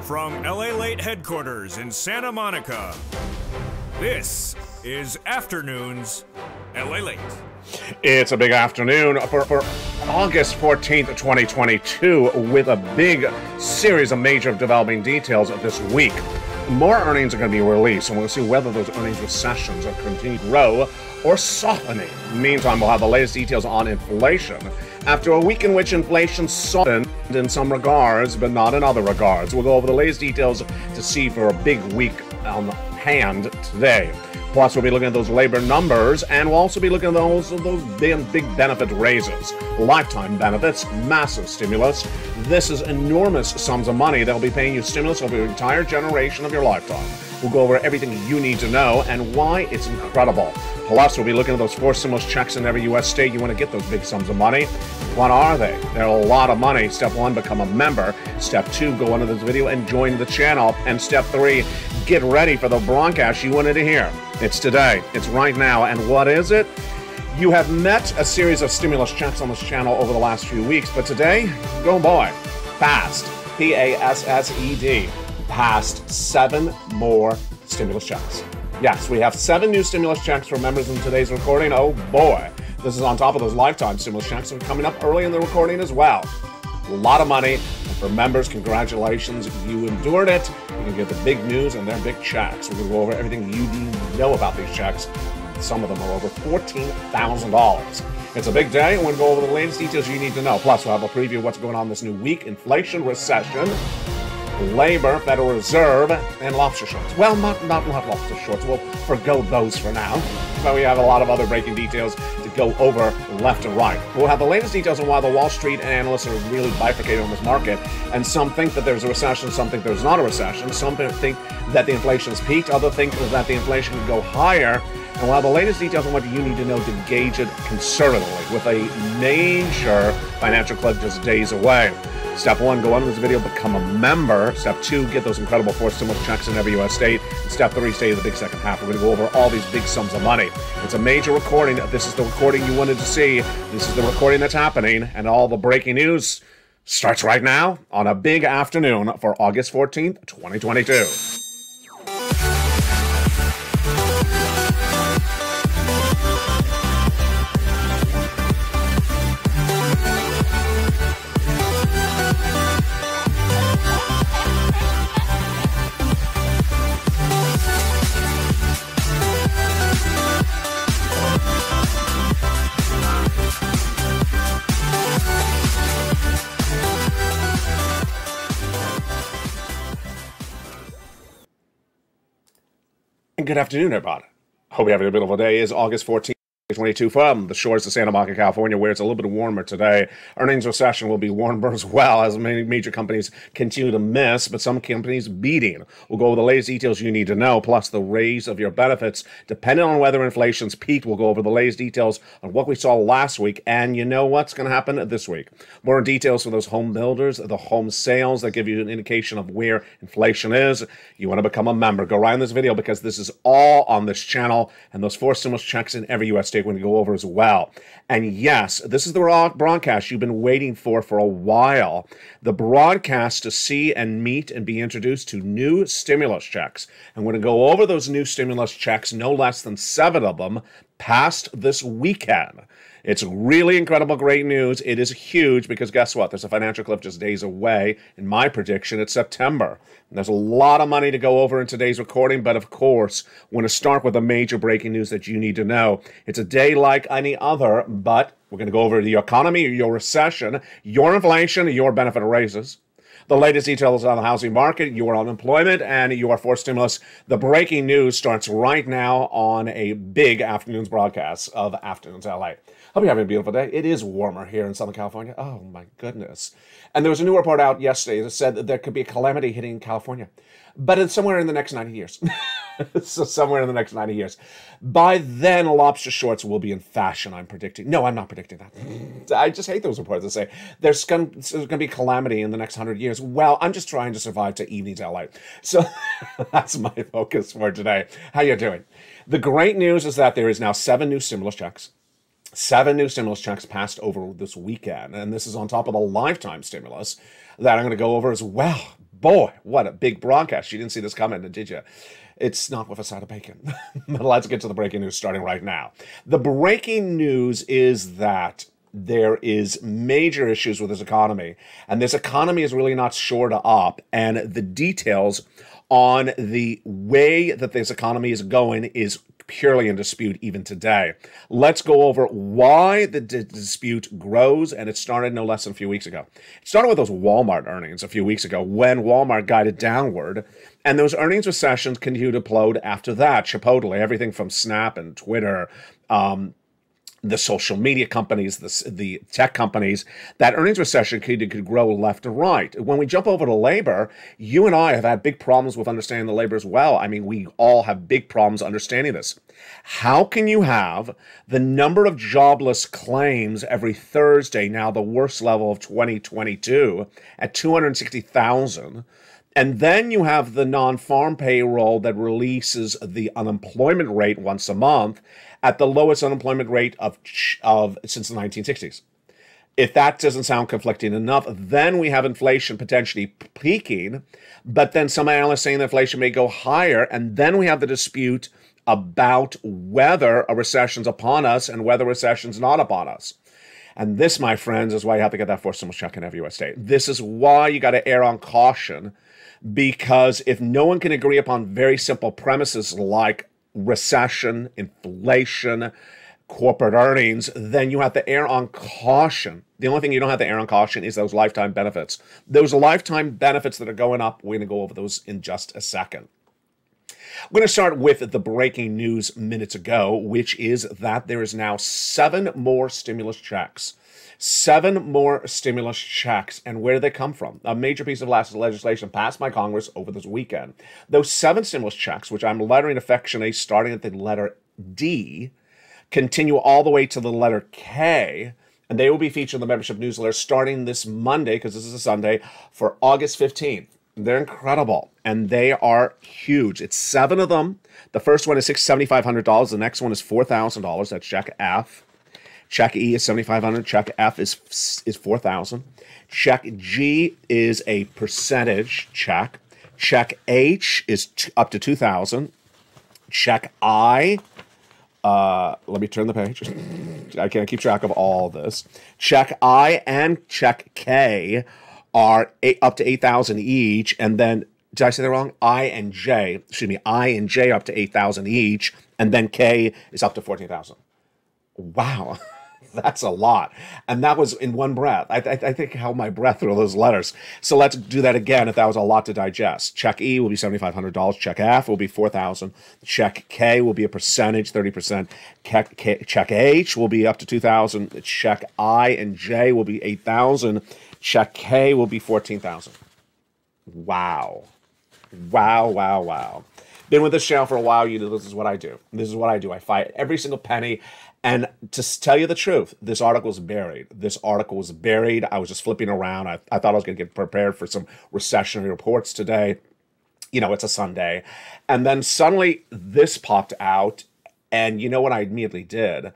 From LALATE headquarters in Santa Monica, this is Afternoons LALATE. It's a big afternoon for August 14th, 2022, with a big series of major developing details of this week. More earnings are going to be released, and we'll see whether those earnings recessions are continuing to grow or softening. Meantime, we'll have the latest details on inflation. After a week in which inflation softened in some regards, but not in other regards, we'll go over the latest details to see for a big week on hand today. Plus, we'll be looking at those labor numbers, and we'll also be looking at those big benefit raises. Lifetime benefits, massive stimulus. This is enormous sums of money that will be paying you stimulus over your entire generation of your lifetime. We'll go over everything you need to know and why it's incredible. Plus, we'll be looking at those 4 stimulus checks in every U.S. state. You want to get those big sums of money. What are they? They're a lot of money. Step 1, become a member. Step 2, go under this video and join the channel. And Step 3, get ready for the broadcast you wanted to hear. It's today. It's right now. And what is it? You have met a series of stimulus checks on this channel over the last few weeks, but today, oh boy, passed. P-A-S-S-E-D. Passed 7 more stimulus checks. Yes, we have 7 new stimulus checks for members in today's recording. Oh boy, this is on top of those lifetime stimulus checks that are coming up early in the recording as well. A lot of money, and for members, congratulations, you endured it. You can get the big news and their big checks. We're going to go over everything you need to know about these checks. Some of them are over $14,000. It's a big day, and we're going to go over the latest details you need to know. Plus, we'll have a preview of what's going on this new week: inflation, recession, labor, Federal Reserve, and lobster shorts. Well, not lobster shorts. We'll forgo those for now. But we have a lot of other breaking details to go over left and right. We'll have the latest details on why the Wall Street analysts are really bifurcated on this market. And some think that there's a recession, some think there's not a recession. Some think that the inflation's peaked, others think that the inflation can go higher. And we'll have the latest details on what you need to know to gauge it conservatively, with a major financial clip just days away. Step 1, go under this video, become a member. Step 2, get those incredible 4 stimulus checks in every U.S. state. And Step 3, stay in the big second half. We're going to go over all these big sums of money. It's a major recording. This is the recording you wanted to see. This is the recording that's happening. And all the breaking news starts right now on a big afternoon for August 14th, 2022. Good afternoon, everybody. Hope you're having a beautiful day. It's August 14th, 2022 from the shores of Santa Monica, California, where it's a little bit warmer today. Earnings recession will be warmer as well, as many major companies continue to miss, but some companies beating. We'll go over the latest details you need to know, plus the raise of your benefits. Depending on whether inflation's peaked, we'll go over the latest details on what we saw last week, and you know what's going to happen this week. More details for those home builders, the home sales that give you an indication of where inflation is. You want to become a member. Go right in this video because this is all on this channel, and those 4 stimulus checks in every U.S. state we're going to go over as well. And yes, this is the broadcast you've been waiting for a while. The broadcast to see and meet and be introduced to new stimulus checks. And we're going to go over those new stimulus checks, no less than 7 of them, passed this weekend. It's really incredible, great news. It is huge because guess what? There's a financial cliff just days away. In my prediction, it's September. And there's a lot of money to go over in today's recording, but of course, we're going to start with the major breaking news that you need to know. It's a day like any other, but we're going to go over the economy, your recession, your inflation, your benefit raises. The latest details on the housing market, your unemployment, and your 4 stimulus. The breaking news starts right now on a big afternoon's broadcast of Afternoons LA. Hope you're having a beautiful day. It is warmer here in Southern California. Oh, my goodness. And there was a new report out yesterday that said that there could be a calamity hitting California. But it's somewhere in the next 90 years. So somewhere in the next 90 years. By then, lobster shorts will be in fashion, I'm predicting. No, I'm not predicting that. I just hate those reports that say there's going to be calamity in the next 100 years. Well, I'm just trying to survive to evenings LA. So that's my focus for today. How you doing? The great news is that there is now 7 new stimulus checks. 7 new stimulus checks passed over this weekend, and this is on top of the lifetime stimulus that I'm going to go over as well. Boy, what a big broadcast. You didn't see this coming, did you? It's not with a side of bacon. Let's get to the breaking news starting right now. The breaking news is that there is major issues with this economy, and this economy is really not shored up, and the details on the way that this economy is going is purely in dispute even today. Let's go over why the dispute grows, and it started no less than a few weeks ago. It started with those Walmart earnings a few weeks ago when Walmart guided downward, and those earnings recessions continued to implode after that. Chipotle, everything from Snap and Twitter, the social media companies, the tech companies, that earnings recession could grow left to right. When we jump over to labor, you and I have had big problems with understanding the labor as well. I mean, we all have big problems understanding this. How can you have the number of jobless claims every Thursday, now the worst level of 2022, at 260,000, and then you have the non-farm payroll that releases the unemployment rate once a month at the lowest unemployment rate of since the 1960s. If that doesn't sound conflicting enough, then we have inflation potentially peaking, but then some analysts saying that inflation may go higher, and then we have the dispute about whether a recession's upon us and whether a recession's not upon us. And this, my friends, is why you have to get that forced stimulus check in every U.S. state. This is why you got to err on caution, because if no one can agree upon very simple premises like recession, inflation, corporate earnings, then you have to err on caution. The only thing you don't have to err on caution is those lifetime benefits. Those lifetime benefits that are going up, we're going to go over those in just a second. We're going to start with the breaking news minutes ago, which is that there is now 7 more stimulus checks. 7 more stimulus checks. And where do they come from? A major piece of legislation passed by Congress over this weekend. Those 7 stimulus checks, which I'm lettering affectionately starting at the letter D, continue all the way to the letter K, and they will be featured in the membership newsletter starting this Monday, because this is a Sunday, for August 15th. They're incredible, and they are huge. It's 7 of them. The first one is $7,500. The next one is $4,000. That's check F. Check E is $7,500. Check F is $4,000. Check G is a percentage check. Check H is up to $2,000. Check I, let me turn the page. I can't keep track of all this. Check I and check K are up to $8,000 each, and then, did I say that wrong? I and J are up to $8,000 each, and then K is up to $14,000. Wow. That's a lot. And that was in one breath. I think I held my breath through those letters. So let's do that again if that was a lot to digest. Check E will be $7,500. Check F will be $4,000. Check K will be a percentage, 30%. Check H will be up to $2,000. Check I and J will be $8,000. Check K will be $14,000. Wow. Wow, wow, wow. Been with this channel for a while. You know, this is what I do. This is what I do. I fight every single penny. And to tell you the truth, this article is buried. This article was buried. I was just flipping around. I thought I was going to get prepared for some recessionary reports today. You know, it's a Sunday. And then suddenly this popped out. And you know what I immediately did?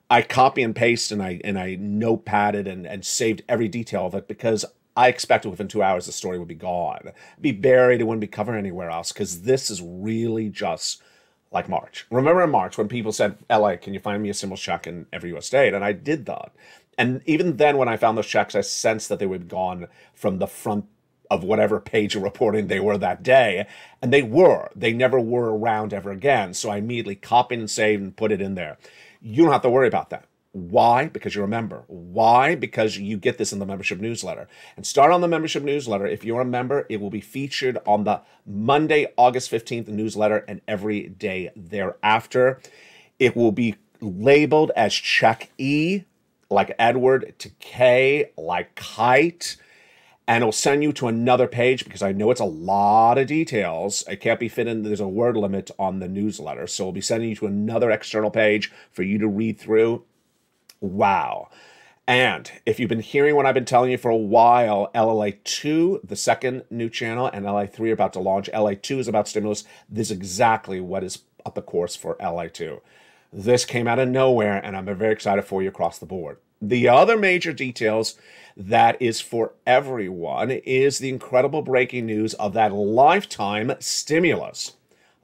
I copy and paste and I notepadded and saved every detail of it, because I expected within 2 hours the story would be gone. Be buried. It wouldn't be covered anywhere else, because this is really just like March. Remember in March when people said, LA, can you find me a stimulus check in every U.S. state? And I did that. And even then, when I found those checks, I sensed that they would have gone from the front of whatever page of reporting they were that day. And they were. They never were around ever again. So I immediately copied and saved and put it in there. You don't have to worry about that. Why? Because you're a member. Why? Because you get this in the membership newsletter. And start on the membership newsletter. If you're a member, it will be featured on the Monday, August 15th newsletter and every day thereafter. It will be labeled as check E, like Edward, to K, like kite. And it'll send you to another page, because I know it's a lot of details. It can't be fit in. There's a word limit on the newsletter. So it'll be sending you to another external page for you to read through. Wow. And if you've been hearing what I've been telling you for a while, LALATE, the second new channel, and LALATE are about to launch. LALATE is about stimulus. This is exactly what is up the course for LALATE. This came out of nowhere, and I'm very excited for you across the board. The other major details that is for everyone is the incredible breaking news of that lifetime stimulus.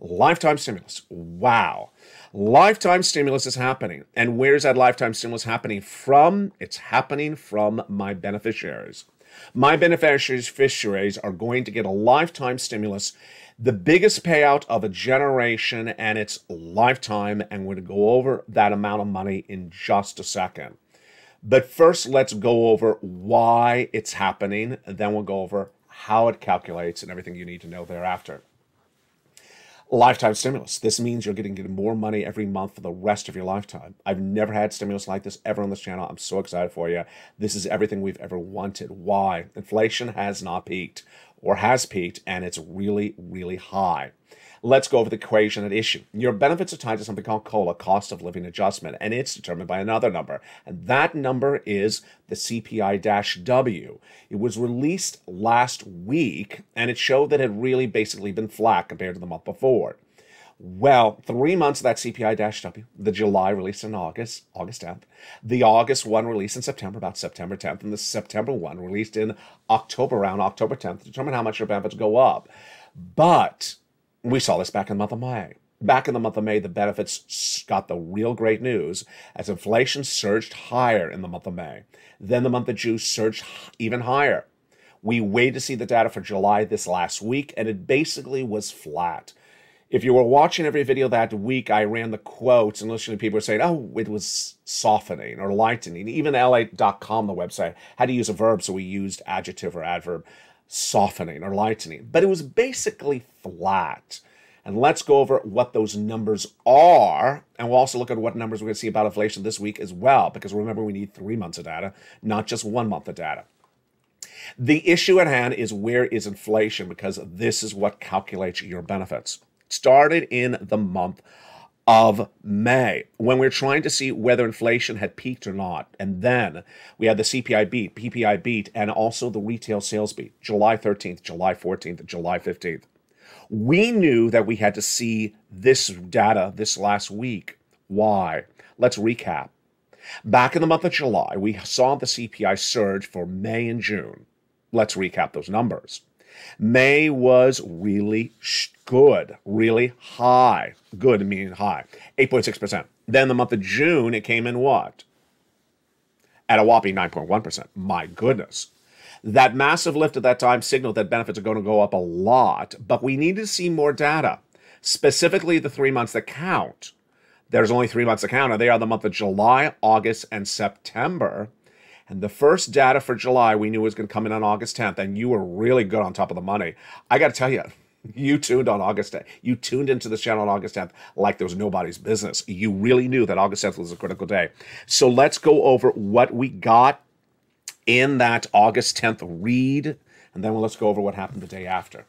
Lifetime stimulus. Wow. Lifetime stimulus is happening. And where's that lifetime stimulus happening from? It's happening from my beneficiaries. My beneficiaries are going to get a lifetime stimulus, the biggest payout of a generation, and it's lifetime. And we're going to go over that amount of money in just a second. But first, let's go over why it's happening, and then we'll go over how it calculates and everything you need to know thereafter. Lifetime stimulus. This means you're getting more money every month for the rest of your lifetime. I've never had stimulus like this ever on this channel. I'm so excited for you. This is everything we've ever wanted. Why? Inflation has not peaked, or has peaked, and it's really, really high. Let's go over the equation at issue. Your benefits are tied to something called COLA, cost of living adjustment, and it's determined by another number. And that number is the CPI-W. It was released last week, and it showed that it had really basically been flat compared to the month before. Well, 3 months of that CPI-W, the July released in August 10th, the August one released in September, about September 10th, and the September one released in October, around October 10th, to determine how much your benefits go up. But we saw this back in the month of May. Back in the month of May, the benefits got the real great news as inflation surged higher in the month of May. Then the month of June surged even higher. We waited to see the data for July this last week, and it basically was flat. If you were watching every video that week, I ran the quotes and listening to people saying, oh, it was softening or lightening. Even LALATE.com, the website, had to use a verb, so we used adjective or adverb, softening or lightening. But it was basically flat. And let's go over what those numbers are. And we'll also look at what numbers we're going to see about inflation this week as well. Because remember, we need 3 months of data, not just 1 month of data. The issue at hand is, where is inflation? Because this is what calculates your benefits. It started in the month of May, when we're trying to see whether inflation had peaked or not. And then we had the CPI beat, PPI beat, and also the retail sales beat, July 13th, July 14th, and July 15th. We knew that we had to see this data this last week. Why? Let's recap. Back in the month of July, we saw the CPI surge for May and June. Let's recap those numbers. May was really good, really high. Good meaning high, 8.6%. Then the month of June, it came in what? At a whopping 9.1%. My goodness. That massive lift at that time signaled that benefits are going to go up a lot, but we need to see more data, specifically the 3 months that count. There's only 3 months to count, and they are the month of July, August, and September. And the first data for July we knew was going to come in on August 10th, and you were really good on top of the money. I got to tell you, you tuned on August 10th. You tuned into this channel on August 10th like there was nobody's business. You really knew that August 10th was a critical day. So let's go over what we got in that August 10th read, and then let's go over what happened the day after.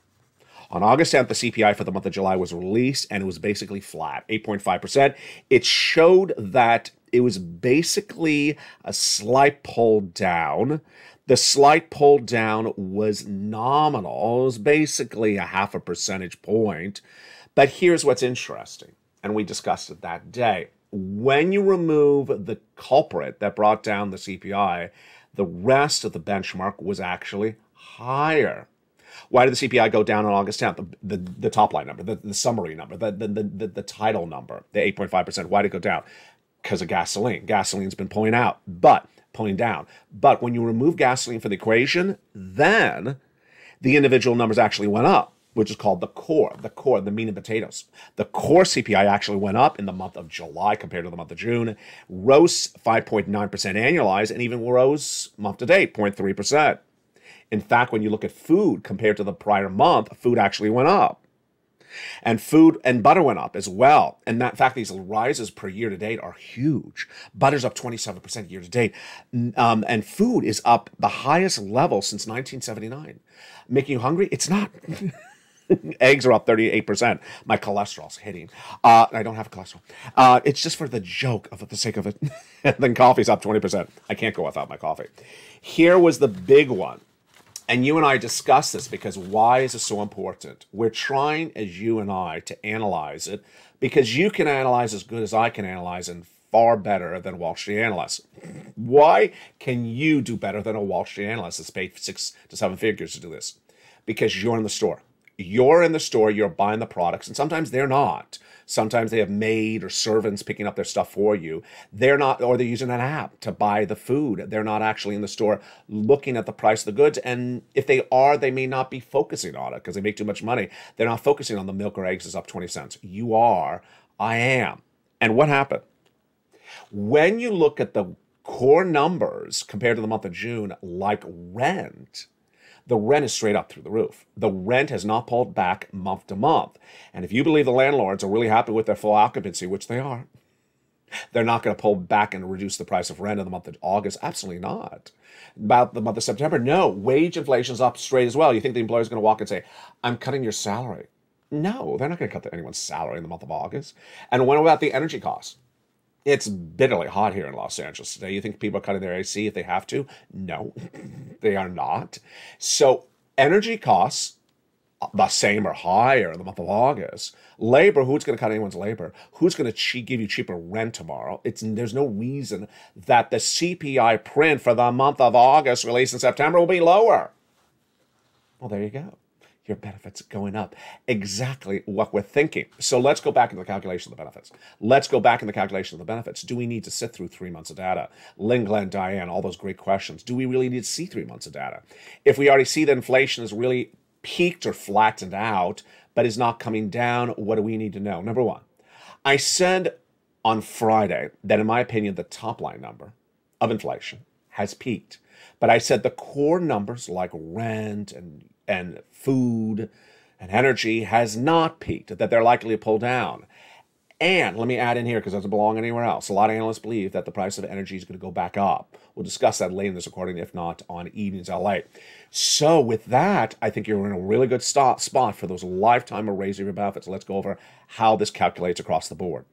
On August 10th, the CPI for the month of July was released, and it was basically flat, 8.5%. It showed that it was basically a slight pull down. The slight pull down was nominal. It was basically a 0.5 percentage point. But here's what's interesting, and we discussed it that day. When you remove the culprit that brought down the CPI, the rest of the benchmark was actually higher. Why did the CPI go down on August 10th? The top line number, the summary number, the title number, the 8.5%. Why did it go down? Because of gasoline. Gasoline's been pulling down. But when you remove gasoline from the equation, then the individual numbers actually went up, which is called the core, the meat and potatoes. The core CPI actually went up in the month of July compared to the month of June, rose 5.9% annualized, and even rose month to date, 0.3%. In fact, when you look at food compared to the prior month, food actually went up. And food and butter went up as well. And in fact, these rises per year to date are huge. Butter's up 27% year to date. And food is up the highest level since 1979. Making you hungry? It's not. Eggs are up 38%. My cholesterol's hitting. I don't have cholesterol. It's just for the joke, for the sake of it. And then coffee's up 20%. I can't go without my coffee. Here was the big one. And you and I discuss this because why is it so important? We're trying, as you and I, to analyze it because you can analyze as good as I can analyze and far better than Wall Street analysts. Why can you do better than a Wall Street analyst that's paid 6 to 7 figures to do this? Because you're in the store. You're in the store, you're buying the products, and sometimes they're not. Sometimes they have maid or servants picking up their stuff for you. They're not, or they're using an app to buy the food. They're not actually in the store looking at the price of the goods. And if they are, they may not be focusing on it because they make too much money. They're not focusing on the milk or eggs is up 20 cents. You are, I am. And what happened? When you look at the core numbers compared to the month of June, like rent, the rent is straight up through the roof. The rent has not pulled back month to month. And if you believe the landlords are really happy with their full occupancy, which they are, they're not going to pull back and reduce the price of rent in the month of August. Absolutely not. About the month of September, no. Wage inflation is up straight as well. You think the employer is going to walk and say, I'm cutting your salary. No, they're not going to cut anyone's salary in the month of August. And what about the energy costs? It's bitterly hot here in Los Angeles today. You think people are cutting their AC if they have to? No, they are not. So energy costs, the same or higher in the month of August. Labor, who's going to cut anyone's labor? Who's going to give you cheaper rent tomorrow? There's no reason that the CPI print for the month of August released in September will be lower. Well, there you go. Your benefits going up. Exactly what we're thinking. So let's go back into the calculation of the benefits. Let's go back in the calculation of the benefits. Do we need to sit through 3 months of data? Lynn, Glenn, Diane, all those great questions. Do we really need to see 3 months of data? If we already see that inflation is really peaked or flattened out, but is not coming down, what do we need to know? Number one, I said on Friday that in my opinion, the top line number of inflation has peaked. But I said the core numbers like rent and food and energy has not peaked, that they're likely to pull down. And let me add in here, because it doesn't belong anywhere else. A lot of analysts believe that the price of energy is going to go back up. We'll discuss that later in this recording, if not on Evenings LA. So with that, I think you're in a really good spot for those lifetime arrays of your benefits. Let's go over how this calculates across the board.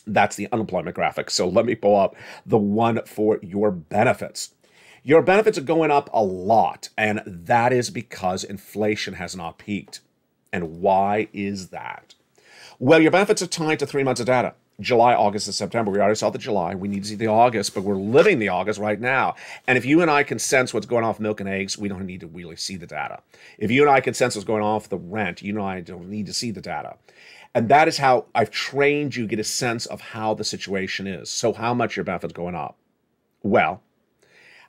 That's the unemployment graphic. So let me pull up the one for your benefits. Your benefits are going up a lot, and that is because inflation has not peaked. And why is that? Well, your benefits are tied to 3 months of data. July, August, and September. We already saw the July. We need to see the August, but we're living the August right now. And if you and I can sense what's going on with milk and eggs, we don't need to really see the data. If you and I can sense what's going on with the rent, you and I don't need to see the data. And that is how I've trained you to get a sense of how the situation is. So how much your benefits going up? Well,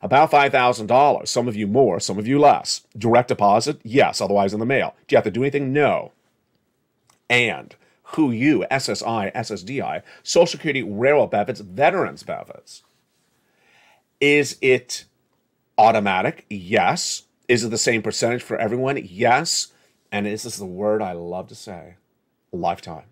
about $5,000. Some of you more, some of you less. Direct deposit? Yes, otherwise in the mail. Do you have to do anything? No. And who you, SSI, SSDI, Social Security, railroad benefits, veterans benefits. Is it automatic? Yes. Is it the same percentage for everyone? Yes. And this is the word I love to say, lifetime.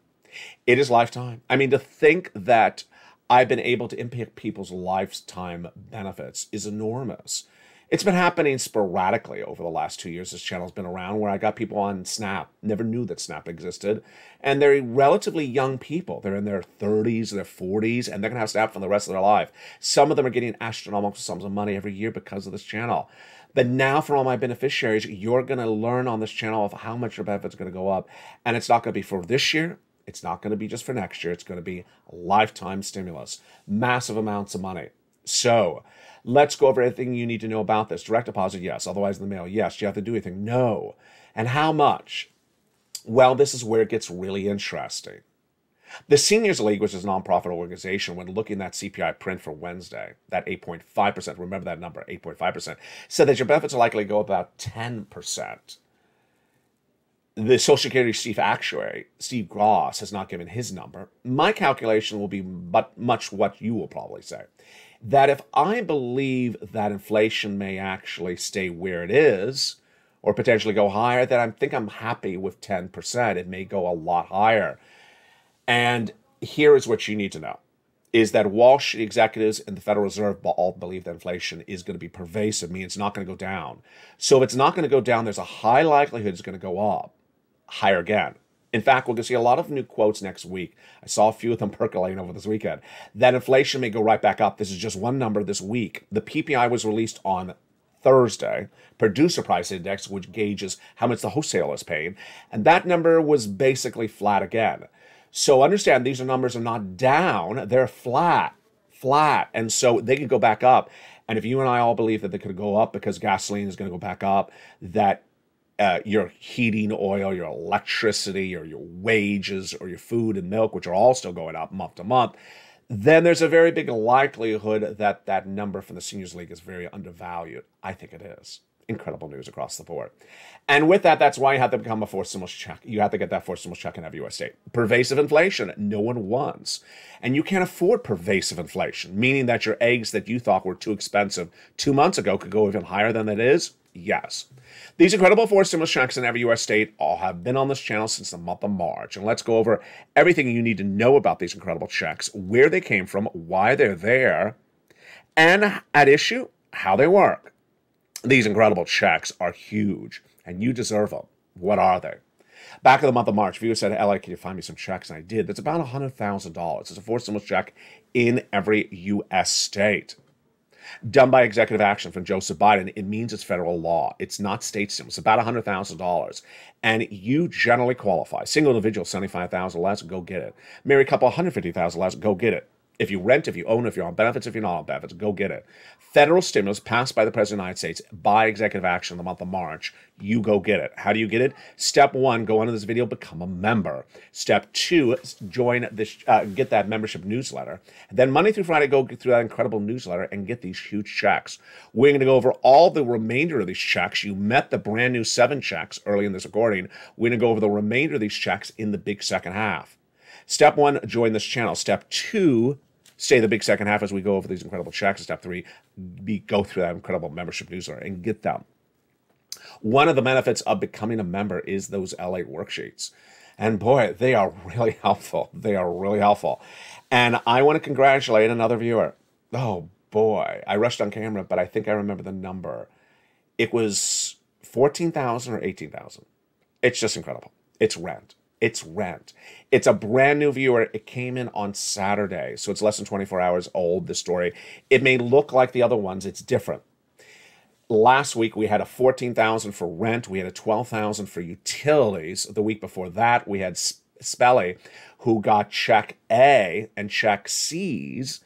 It is lifetime. I mean, to think that I've been able to impact people's lifetime benefits is enormous. It's been happening sporadically over the last 2 years. This channel's been around where I got people on Snap, never knew that Snap existed. And they're relatively young people. They're in their 30s, their 40s, and they're going to have Snap for the rest of their life. Some of them are getting astronomical sums of money every year because of this channel. But now for all my beneficiaries, you're going to learn on this channel of how much your benefits are going to go up. And it's not going to be for this year. It's not going to be just for next year. It's going to be a lifetime stimulus, massive amounts of money. So let's go over everything you need to know about this. Direct deposit, yes. Otherwise in the mail, yes. Do you have to do anything? No. And how much? Well, this is where it gets really interesting. The Seniors League, which is a nonprofit organization, when looking at that CPI print for Wednesday, that 8.5%, remember that number, 8.5%, said that your benefits are likely to go about 10%. The Social Security chief actuary, Steve Gross, has not given his number. My calculation will be much what you will probably say. That if I believe that inflation may actually stay where it is, or potentially go higher, then I think I'm happy with 10%. It may go a lot higher. And here is what you need to know, is that Wall Street executives and the Federal Reserve all believe that inflation is going to be pervasive, meaning it's not going to go down. So if it's not going to go down, there's a high likelihood it's going to go up. Higher again. In fact, we're going to see a lot of new quotes next week. I saw a few of them percolating over this weekend. That inflation may go right back up. This is just one number this week. The PPI was released on Thursday, producer price index, which gauges how much the wholesaler is paying, and that number was basically flat again. So understand these numbers are not down, they're flat. And so they could go back up. And if you and I all believe that they could go up because gasoline is going to go back up, that your heating oil, your electricity, or your wages, or your food and milk, which are all still going up month to month, then there's a very big likelihood that that number from the Seniors League is very undervalued. I think it is. Incredible news across the board. And with that, that's why you have to become a forced stimulus check. You have to get that forced stimulus check in every U.S. state. Pervasive inflation, no one wants. And you can't afford pervasive inflation, meaning that your eggs that you thought were too expensive 2 months ago could go even higher than it is. Yes. These incredible forced stimulus checks in every U.S. state all have been on this channel since the month of March. And let's go over everything you need to know about these incredible checks, where they came from, why they're there, and at issue, how they work. These incredible checks are huge, and you deserve them. What are they? Back in the month of March, viewers said, "LA, can you find me some checks?" And I did. That's about $100,000. It's a forced stimulus check in every U.S. state. Done by executive action from Joseph Biden. It means it's federal law. It's not state stimulus. It's about $100,000. And you generally qualify. Single individual, $75,000 less, go get it. Married couple, $150,000 less, go get it. If you rent, if you own, if you're on benefits, if you're not on benefits, go get it. Federal stimulus passed by the President of the United States by executive action in the month of March, you go get it. How do you get it? Step 1, go under this video, become a member. Step 2, join this, get that membership newsletter. And then Monday through Friday, go through that incredible newsletter and get these huge checks. We're going to go over all the remainder of these checks. You met the brand new 7 checks early in this recording. We're going to go over the remainder of these checks in the big second half. Step 1, join this channel. Step 2, stay the big second half as we go over these incredible checks. Step 3, go through that incredible membership newsletter and get them. One of the benefits of becoming a member is those LATE worksheets. And boy, they are really helpful. They are really helpful. And I want to congratulate another viewer. Oh boy, I rushed on camera, but I think I remember the number. It was 14,000 or 18,000. It's just incredible. It's rent. It's rent. It's a brand new viewer. It came in on Saturday, so it's less than 24 hours old, this story. It may look like the other ones. It's different. Last week, we had a 14,000 for rent. We had a 12,000 for utilities. The week before that, we had Spelly, who got check A and check C's.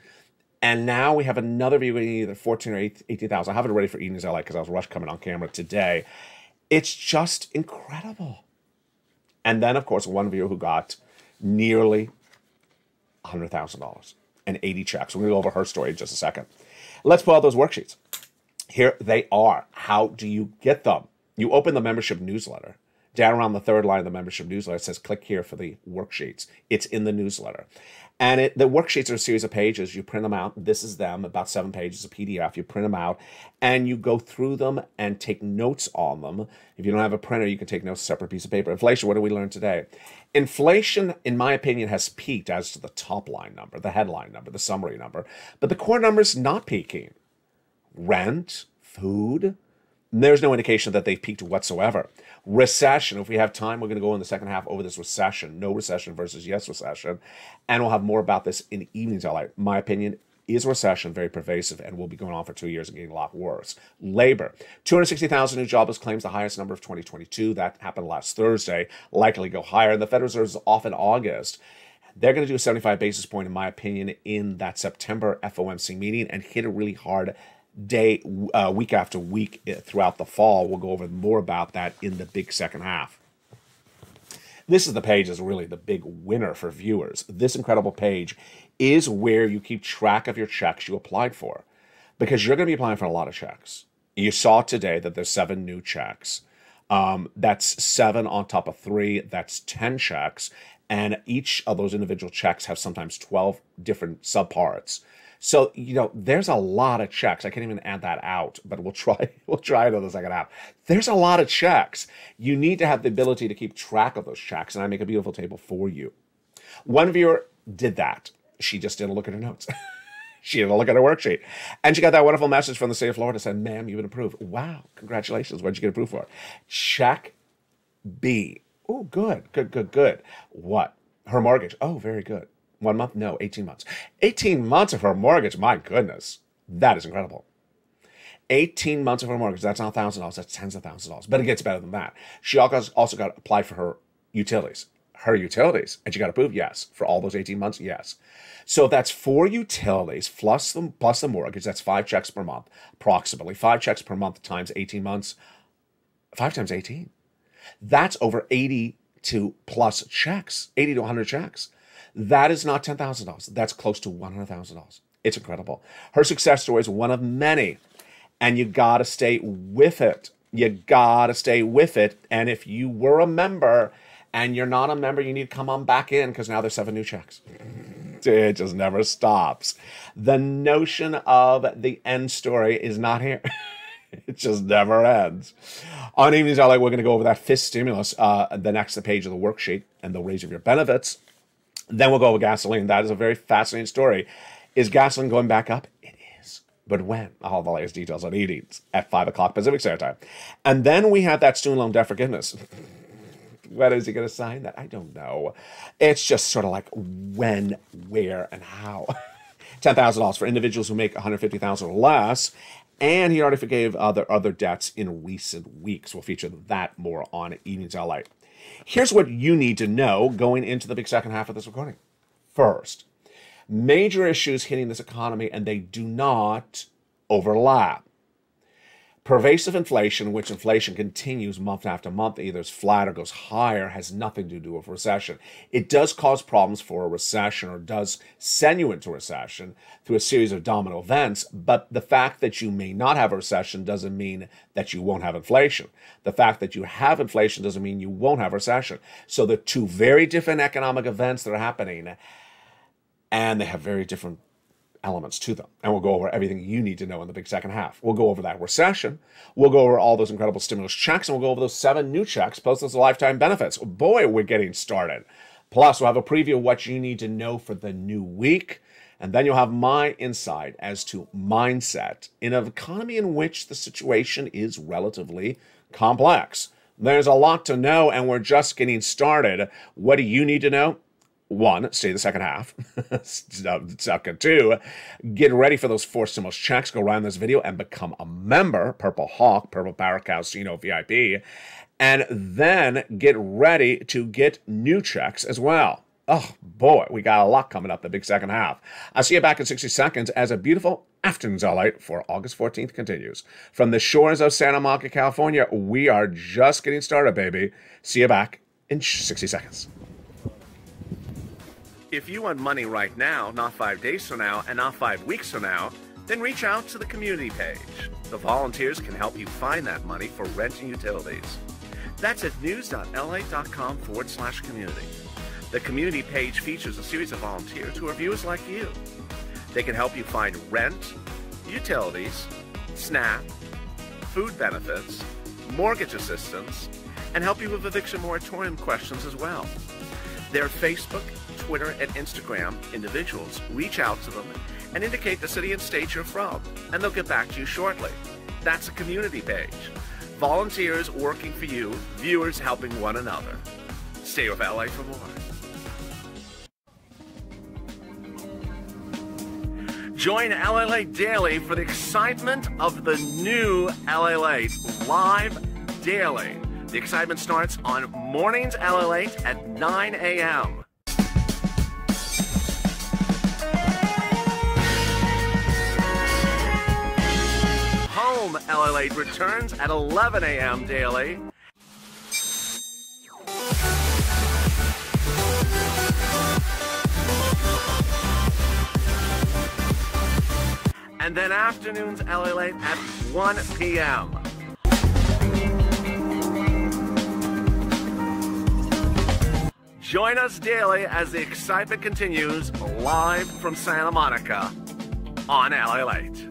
And now we have another viewer getting either 14 or 18,000. I have it ready for Eden's LA because I was rushed coming on camera today. It's just incredible. And then, of course, one viewer who got nearly $100,000 and 80 checks. We're going to go over her story in just a second. Let's pull out those worksheets. Here they are. How do you get them? You open the membership newsletter. Down around the third line of the membership newsletter, it says click here for the worksheets. It's in the newsletter. And the worksheets are a series of pages. You print them out. This is them, about 7 pages of PDF. You print them out, and you go through them and take notes on them. If you don't have a printer, you can take notes on a separate piece of paper. Inflation, what did we learn today? Inflation, in my opinion, has peaked as to the top line number, the headline number, the summary number. But the core number is not peaking. Rent, food, there's no indication that they've peaked whatsoever. Recession, if we have time, we're going to go in the second half over this recession. No recession versus yes recession. And we'll have more about this in the evenings. My opinion is recession very pervasive and will be going on for 2 years and getting a lot worse. Labor, 260,000 new jobless claims, the highest number of 2022. That happened last Thursday, likely go higher. And the Federal Reserve is off in August. They're going to do a 75 basis point, in my opinion, in that September FOMC meeting and hit it really hard week after week throughout the fall. We'll go over more about that in the big second half. This is the page is really the big winner for viewers. This incredible page is where you keep track of your checks you applied for, because you're going to be applying for a lot of checks. You saw today that there's 7 new checks. That's 7 on top of 3. That's 10 checks. And each of those individual checks have sometimes 12 different subparts. So, you know, there's a lot of checks. I can't even add that out, but we'll try it on the second half. There's a lot of checks. You need to have the ability to keep track of those checks, and I make a beautiful table for you. One viewer did that. She just didn't look at her notes. She didn't look at her worksheet. And she got that wonderful message from the state of Florida saying, "Ma'am, you've been approved." Wow, congratulations. What did you get approved for? Check B. Oh, good. What? Her mortgage. Oh, very good. 1 month? No, 18 months. 18 months of her mortgage. My goodness. That is incredible. 18 months of her mortgage. That's not $1,000. That's tens of thousands of dollars. But it gets better than that. She also got to apply for her utilities. And she got approved? Yes. For all those 18 months? Yes. So that's 4 utilities plus the mortgage. That's 5 checks per month, approximately. 5 checks per month times 18 months. 5 times 18. That's over 80 to plus checks, 80 to 100 checks. That is not $10,000. That's close to $100,000. It's incredible. Her success story is one of many, and you got to stay with it. You got to stay with it. And if you were a member and you're not a member, you need to come on back in because now there's 7 new checks. It just never stops. The notion of the end story is not here. It just never ends. On Evenings LA, we're going to go over that 5th stimulus, the next page of the worksheet, and the raise of your benefits. Then we'll go over gasoline. That is a very fascinating story. Is gasoline going back up? It is. But when? All the latest details on Evenings at 5 o'clock Pacific Standard Time. And then we have that student loan debt forgiveness. When is he going to sign that? I don't know. It's just sort of like when, where, and how. $10,000 for individuals who make $150,000 or less. And he already forgave other debts in recent weeks. We'll feature that more on Evenings LA. Here's what you need to know going into the big second half of this recording. First, major issues hitting this economy, and they do not overlap. Pervasive inflation, which inflation continues month after month, either is flat or goes higher, has nothing to do with recession. It does cause problems for a recession, or does send you into recession through a series of domino events, but the fact that you may not have a recession doesn't mean that you won't have inflation. The fact that you have inflation doesn't mean you won't have recession. So they're two very different economic events that are happening, and they have very different elements to them. And we'll go over everything you need to know in the big second half. We'll go over that recession. We'll go over all those incredible stimulus checks, and we'll go over those 7 new checks, plus those lifetime benefits. Boy, we're getting started. Plus, we'll have a preview of what you need to know for the new week. And then you'll have my insight as to mindset in an economy in which the situation is relatively complex. There's a lot to know, and we're just getting started. What do you need to know? 1, stay the second half. 2, get ready for those 4 stimulus checks. Go around this video and become a member. Purple Hawk, Purple Barrack Casino VIP. And then get ready to get new checks as well. Oh, boy, we got a lot coming up the big second half. I'll see you back in 60 seconds as a beautiful Afternoons LA for August 14th continues. From the shores of Santa Monica, California, we are just getting started, baby. See you back in 60 seconds. If you want money right now, not 5 days from now, and not 5 weeks from now, then reach out to the community page. The volunteers can help you find that money for rent and utilities. That's at news.la.com/community. The community page features a series of volunteers who are viewers like you. They can help you find rent, utilities, SNAP, food benefits, mortgage assistance, and help you with eviction moratorium questions as well. Their Facebook, Twitter, and Instagram individuals reach out to them and indicate the city and state you're from, and they'll get back to you shortly. That's a community page. Volunteers working for you, viewers helping one another. Stay with LA for more. Join LALATE Daily for the excitement of the new LALATE live daily. The excitement starts on Mornings LALATE at 9 a.m. Home LALATE returns at 11 a.m. daily. And then Afternoons LALATE at 1 p.m. Join us daily as the excitement continues live from Santa Monica on LALATE.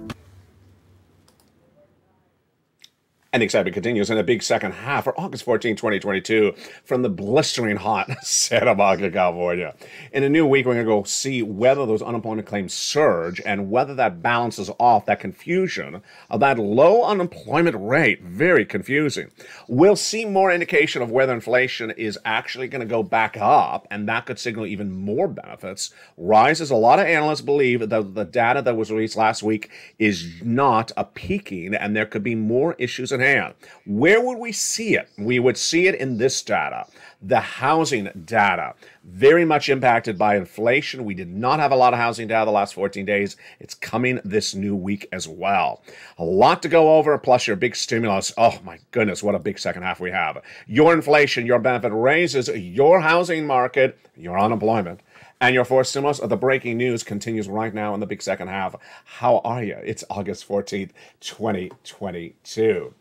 And the excitement continues in a big second half for August 14, 2022, from the blistering hot Santa Monica, California. In a new week, we're going to go see whether those unemployment claims surge and whether that balances off that confusion of that low unemployment rate. Very confusing. We'll see more indication of whether inflation is actually going to go back up, and that could signal even more benefits. Rises. A lot of analysts believe that the data that was released last week is not a peaking, and there could be more issues in hand. Where would we see it? We would see it in this data, the housing data, very much impacted by inflation. We did not have a lot of housing data the last 14 days. It's coming this new week as well. A lot to go over, plus your big stimulus. Oh my goodness, what a big second half we have. Your inflation, your benefit raises, your housing market, your unemployment. And your fourth stimulus, the breaking news continues right now in the big second half. How are you? It's August 14th, 2022.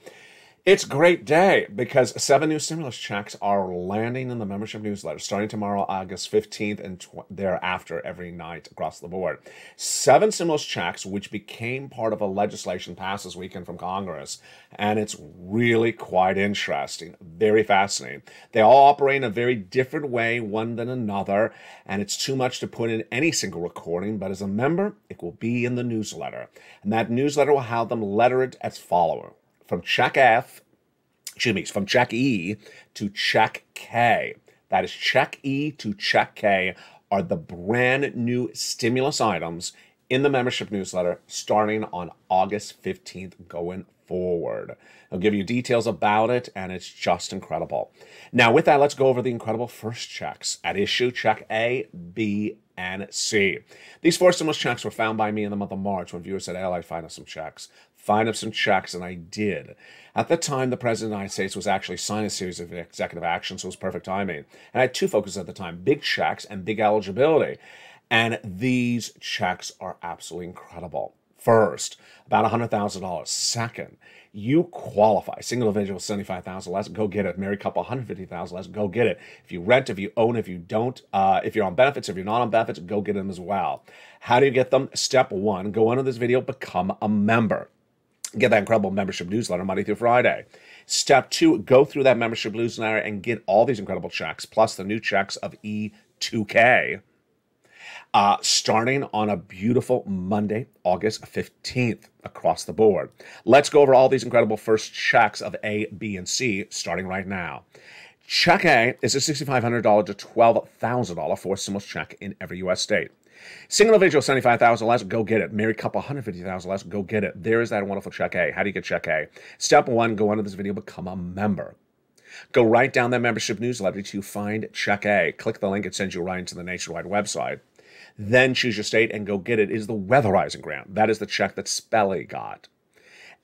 It's a great day because 7 new stimulus checks are landing in the membership newsletter starting tomorrow, August 15th, and thereafter every night across the board. 7 stimulus checks, which became part of a legislation passed this weekend from Congress, and it's really quite interesting, very fascinating. They all operate in a very different way, one than another, and it's too much to put in any single recording, but as a member, it will be in the newsletter. And that newsletter will have them lettered as follows. From check from check E to check K. That is check E to check K are the brand new stimulus items in the membership newsletter starting on August 15th going forward. I'll give you details about it, and it's just incredible. Now, with that, let's go over the incredible first checks at issue, check A, B, and C. These 4 stimulus checks were found by me in the month of March when viewers said, "Hey, I'd find us some checks." Find us some checks, and I did. At the time, the President of the United States was actually signing a series of executive actions, so it was perfect timing. And I had 2 focuses at the time, big checks and big eligibility. And these checks are absolutely incredible. First, about $100,000. Second, you qualify. Single individual, $75,000 less, go get it. Married couple, $150,000 less, go get it. If you rent, if you own, if you don't, if you're on benefits, if you're not on benefits, go get them as well. How do you get them? Step 1, go under this video, become a member. Get that incredible membership newsletter Monday through Friday. Step 2, go through that membership newsletter and get all these incredible checks, plus the new checks of E2K. Starting on a beautiful Monday, August 15th, across the board. Let's go over all these incredible first checks of A, B, and C, starting right now. Check A is a $6,500 to $12,000 fourth stimulus check in every U.S. state. Single individual, $75,000 less, go get it. Married couple, $150,000 less, go get it. There is that wonderful check A. How do you get check A? Step 1, go under this video, become a member. Go right down that membership newsletter to find check A. Click the link, it sends you right into the nationwide website. Then choose your state and go get it. It is the weatherizing grant. That is the check that Spelly got.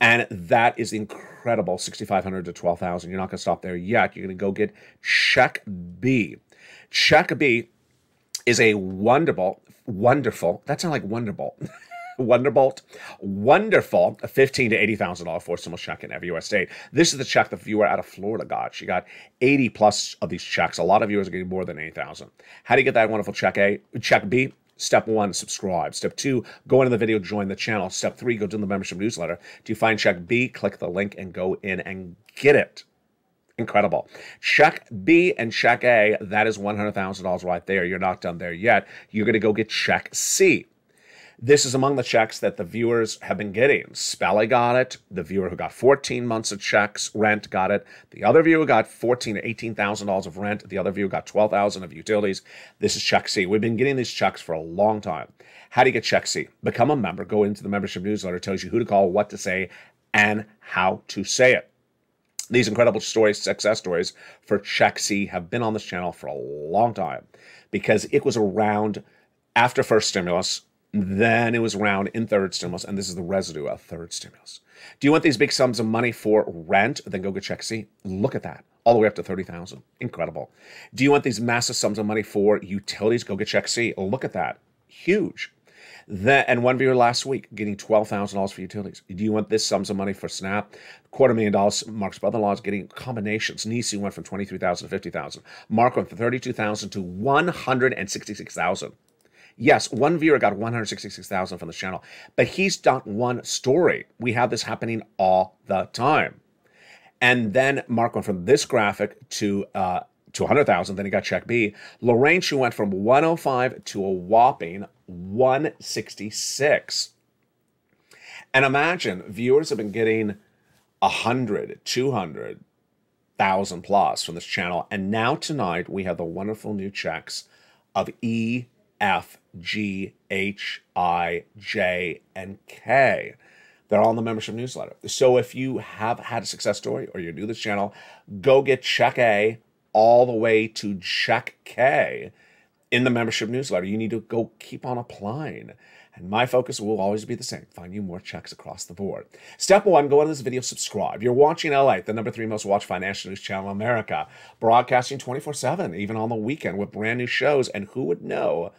And that is the incredible $6,500 to $12,000. You're not going to stop there yet. You're going to go get check B. Check B is a wonderful, that sounds like Wonderbolt. Wonderful $15,000 to $80,000 fourth stimulus check in every U.S. state. This is the check the viewer out of Florida got. She got 80 plus of these checks. A lot of viewers are getting more than 80,000. How do you get that wonderful check A? Check B. Step 1, subscribe. Step 2, go into the video, join the channel. Step 3, go to the membership newsletter. Do you find check B? Click the link and go in and get it. Incredible. Check B and check A, that is $100,000 right there. You're not done there yet. You're going to go get check C. This is among the checks that the viewers have been getting. Spelly got it. The viewer who got 14 months of checks, rent, got it. The other viewer got $14,000 to $18,000 of rent. The other viewer got $12,000 of utilities. This is check C. We've been getting these checks for a long time. How do you get check C? Become a member. Go into the membership newsletter. It tells you who to call, what to say, and how to say it. These incredible stories, success stories for check C have been on this channel for a long time because it was around after first stimulus. Then it was around in third stimulus, and this is the residue of third stimulus. Do you want these big sums of money for rent? Then go get check C. Look at that. All the way up to $30,000. Incredible. Do you want these massive sums of money for utilities? Go get check C. Look at that. Huge. And one viewer last week getting $12,000 for utilities. Do you want this sums of money for SNAP? $250,000. Mark's brother-in-law is getting combinations. Nisi went from $23,000 to $50,000. Mark went from $32,000 to $166,000. Yes, one viewer got $166,000 from the channel, but he's not one story. We have this happening all the time. And then Mark went from this graphic to 100,000. Then he got check B. Lorraine, she went from 105 to a whopping 166. And imagine, viewers have been getting 100, 200,000 plus from this channel. And now tonight, we have the wonderful new checks of E, F, G, H, I, J, and K. They're all in the membership newsletter. So if you have had a success story or you're new to this channel, go get check A all the way to check K in the membership newsletter. You need to go keep on applying. And my focus will always be the same, find you more checks across the board. Step one, go into this video, subscribe. You're watching LALATE, the #3 most watched financial news channel in America, broadcasting 24/7, even on the weekend with brand new shows. And who would know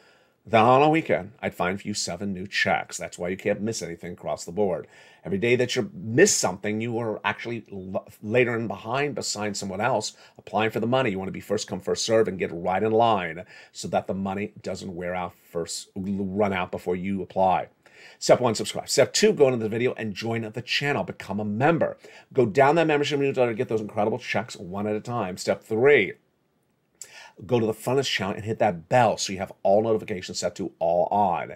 that on a weekend, I'd find for you 7 new checks. That's why you can't miss anything across the board. Every day that you miss something, you are actually later in behind beside someone else applying for the money. You want to be first come, first serve and get right in line so that the money doesn't run out before you apply. Step 1, subscribe. Step 2, go into the video and join the channel. Become a member. Go down that membership newsletter to get those incredible checks one at a time. Step 3, go to the front of this channel and hit that bell so you have all notifications set to all on.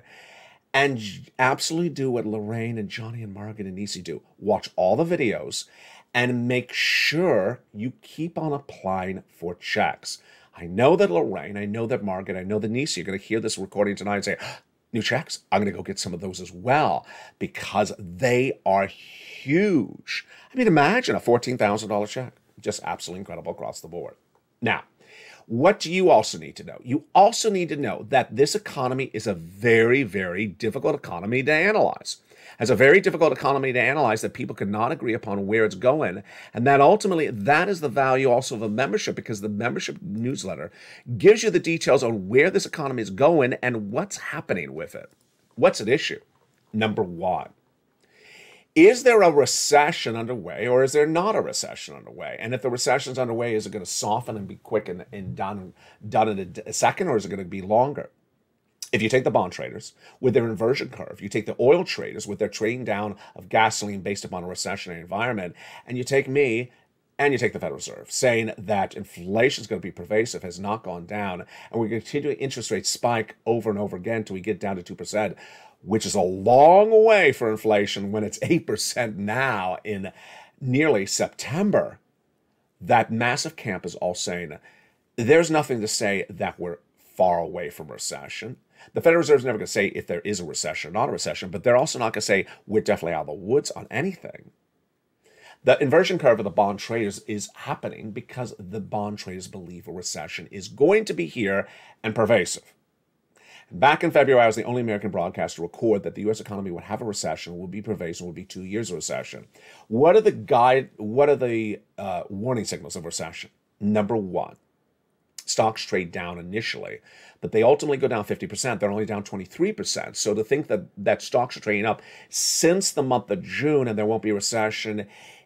And absolutely do what Lorraine and Johnny and Margaret and Nisi do. Watch all the videos and make sure you keep on applying for checks. I know that Lorraine, I know that Margaret, I know that Nisi are going to hear this recording tonight and say, new checks, I'm going to go get some of those as well because they are huge. I mean, imagine a $14,000 check. Just absolutely incredible across the board. Now, what do you also need to know? You also need to know that this economy is a very, very difficult economy to analyze. It's a very difficult economy to analyze that people cannot agree upon where it's going. And that ultimately, that is the value also of a membership because the membership newsletter gives you the details on where this economy is going and what's happening with it. What's at issue? Number 1. Is there a recession underway or is there not a recession underway? And if the recession's underway, is it going to soften and be quick and done in a second, or is it going to be longer? If you take the bond traders with their inversion curve, you take the oil traders with their trading down of gasoline based upon a recessionary environment, and you take me and you take the Federal Reserve saying that inflation is going to be pervasive, has not gone down, and we're continuing interest rates spike over and over again until we get down to 2%. Which is a long way for inflation when it's 8% now in nearly September. That massive camp is all saying there's nothing to say that we're far away from recession. The Federal Reserve is never going to say if there is a recession or not a recession, but they're also not going to say we're definitely out of the woods on anything. The inversion curve of the bond traders is happening because the bond traders believe a recession is going to be here and pervasive. Back in February, I was the only American broadcaster to record that the U.S. economy would have a recession, would be pervasive, would be 2 years of recession. What are the warning signals of recession? Number 1, stocks trade down initially, but they ultimately go down 50%. They're only down 23%. So to think that stocks are trading up since the month of June and there won't be a recession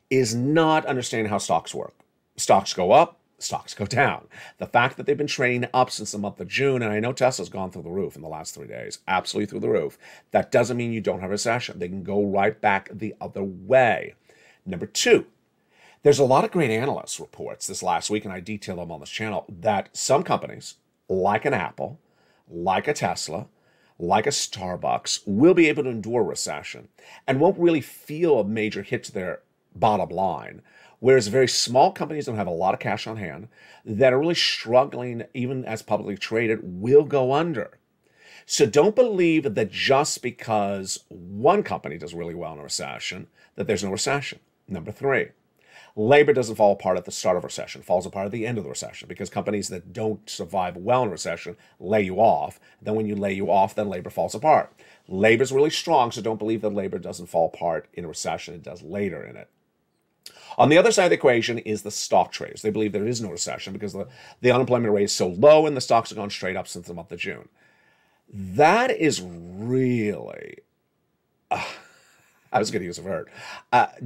is not understanding how stocks work. Stocks go up. Stocks go down. The fact that they've been trading up since the month of June, and I know Tesla's gone through the roof in the last 3 days, absolutely through the roof, that doesn't mean you don't have a recession. They can go right back the other way. Number 2, there's a lot of great analyst reports this last week, and I detail them on this channel, that some companies, like an Apple, like a Tesla, like a Starbucks, will be able to endure a recession and won't really feel a major hit to their bottom line. Whereas very small companies that have a lot of cash on hand that are really struggling, even as publicly traded, will go under. So don't believe that just because one company does really well in a recession, that there's no recession. Number 3, labor doesn't fall apart at the start of a recession, falls apart at the end of the recession, because companies that don't survive well in a recession lay you off. Then when you lay you off, then labor falls apart. Labor's really strong, so don't believe that labor doesn't fall apart in a recession. It does later in it. On the other side of the equation is the stock traders. They believe there is no recession because the unemployment rate is so low and the stocks have gone straight up since the month of June. That is really, I was going to use a word,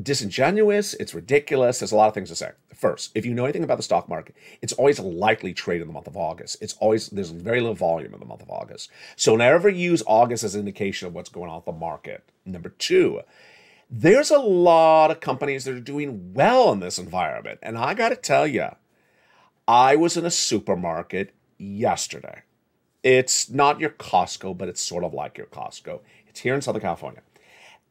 disingenuous. It's ridiculous. There's a lot of things to say. First, if you know anything about the stock market, it's always likely trade in the month of August. There's very little volume in the month of August. So never use August as an indication of what's going on with the market. Number 2, There's a lot of companies that are doing well in this environment. And I got to tell you, I was in a supermarket yesterday. It's not your Costco, but it's sort of like your Costco. It's here in Southern California.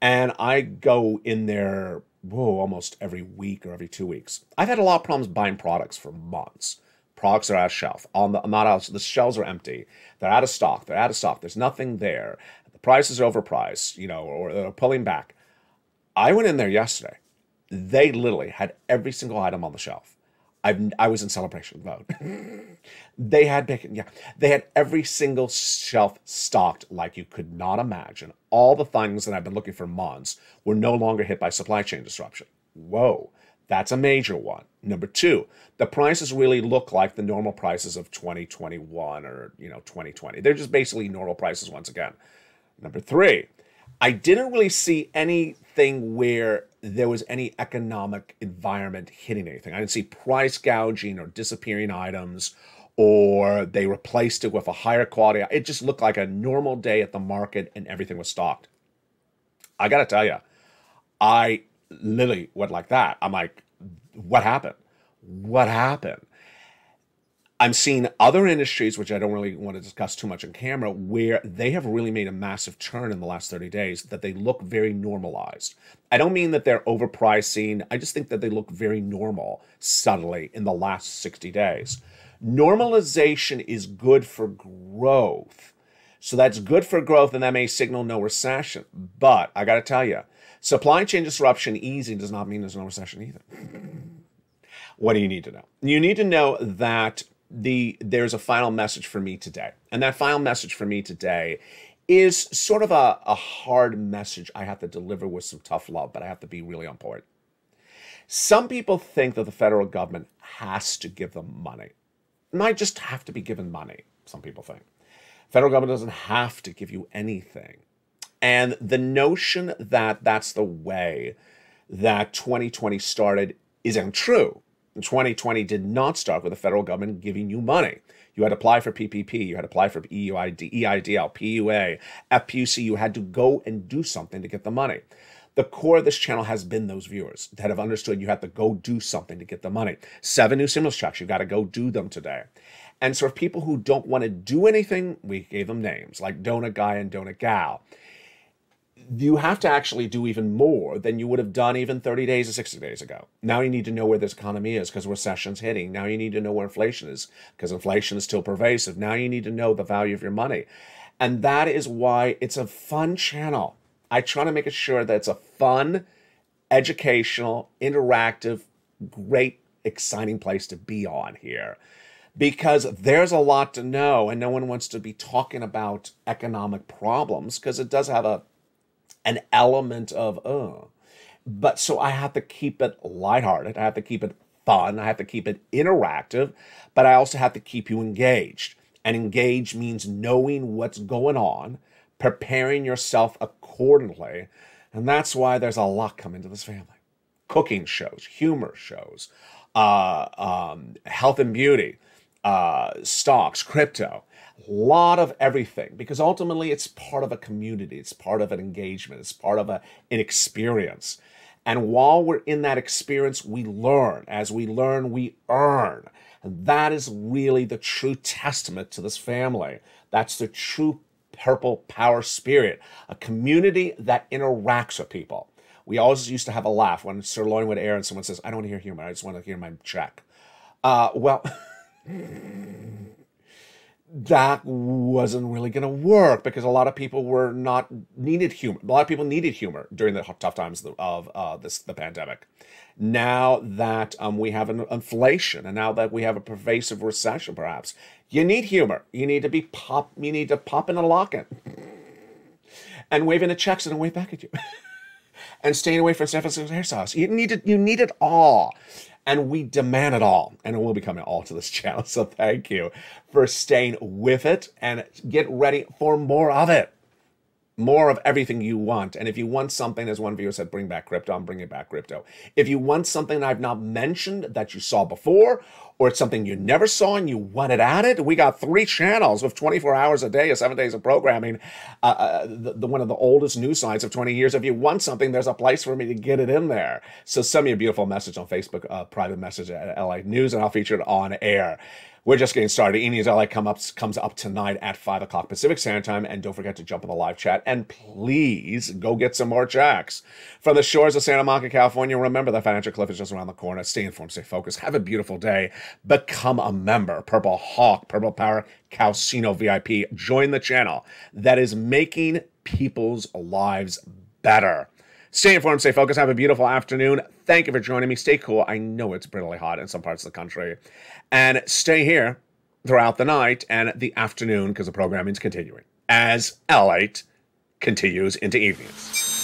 And I go in there almost every week or every 2 weeks. I've had a lot of problems buying products for months. Products are out of shelf. Not out. The shelves are empty. They're out of stock. They're out of stock. There's nothing there. The prices are overpriced, or they're pulling back. I went in there yesterday. They literally had every single item on the shelf. I was in celebration mode. They had bacon. Yeah, they had every single shelf stocked like you could not imagine. All the things that I've been looking for months were no longer hit by supply chain disruption. Whoa, that's a major one. Number two, the prices really look like the normal prices of 2021 or 2020. They're just basically normal prices once again. Number three, I didn't really see anything where there was any economic environment hitting anything. I didn't see price gouging or disappearing items, or they replaced it with a higher quality. It just looked like a normal day at the market and everything was stocked. I got to tell you, I literally went like that. I'm like, what happened? What happened? I'm seeing other industries, which I don't really want to discuss too much on camera, where they have really made a massive turn in the last 30 days, that they look very normalized. I don't mean that they're overpricing. I just think that they look very normal suddenly in the last 60 days. Normalization is good for growth. So that's good for growth, and that may signal no recession. But I got to tell you, supply chain disruption easing does not mean there's no recession either. What do you need to know? You need to know that there's a final message for me today. And that final message for me today is sort of a hard message I have to deliver with some tough love, but I have to be really on point. Some people think that the federal government has to give them money. It might just have to be given money, some people think. Federal government doesn't have to give you anything. And the notion that that's the way that 2020 started is untrue. 2020 did not start with the federal government giving you money. You had to apply for PPP, you had to apply for EIDL, PUA, FPUC. You had to go and do something to get the money. The core of this channel has been those viewers that have understood you have to go do something to get the money. 7 new stimulus checks, you got to go do them today. And so for people who don't want to do anything, we gave them names like Donut Guy and Donut Gal. You have to actually do even more than you would have done even 30 days or 60 days ago. Now you need to know where this economy is because recession's hitting. Now you need to know where inflation is because inflation is still pervasive. Now you need to know the value of your money. And that is why it's a fun channel. I try to make it sure that it's a fun, educational, interactive, great, exciting place to be on here. Because there's a lot to know and no one wants to be talking about economic problems because it does have an element of, But so I have to keep it lighthearted. I have to keep it fun. I have to keep it interactive, but I also have to keep you engaged. And engaged means knowing what's going on, preparing yourself accordingly. And that's why there's a lot coming to this family. Cooking shows, humor shows, health and beauty, stocks, crypto. A lot of everything, because ultimately it's part of a community, it's part of an engagement, it's part of an experience. And while we're in that experience, we learn. As we learn, we earn. And that is really the true testament to this family. That's the true purple power spirit, a community that interacts with people. We always used to have a laugh when Sirloin would air and someone says, I don't want to hear humor, I just want to hear my check. Well... that wasn't really going to work because a lot of people needed humor. A lot of people needed humor during the tough times of the pandemic. Now that we have an inflation and now that we have a pervasive recession, perhaps you need humor. You need to pop in a lock-in and waving the checks and wave back at you and staying away from San Francisco hairstyles. You need it all. And we demand it all. And it will be coming all to this channel. So thank you for staying with it and get ready for more of it. More of everything you want. And if you want something, as one viewer said, bring back crypto, I'm bringing back crypto. If you want something I've not mentioned that you saw before, or it's something you never saw and you want it added, we got 3 channels with 24 hours a day, 7 days of programming. One of the oldest news sites of 20 years. If you want something, there's a place for me to get it in there. So send me a beautiful message on Facebook, private message at LA News, and I'll feature it on air. We're just getting started. E-News LA comes up tonight at 5 o'clock Pacific Standard Time. And don't forget to jump in the live chat. And please go get some more checks. From the shores of Santa Monica, California, remember the financial cliff is just around the corner. Stay informed, stay focused. Have a beautiful day. Become a member. Purple Hawk, Purple Power, Calcino VIP. Join the channel that is making people's lives better. Stay informed, stay focused. Have a beautiful afternoon. Thank you for joining me. Stay cool. I know it's brutally hot in some parts of the country. And stay here throughout the night and the afternoon because the programming is continuing as LALATE continues into evenings.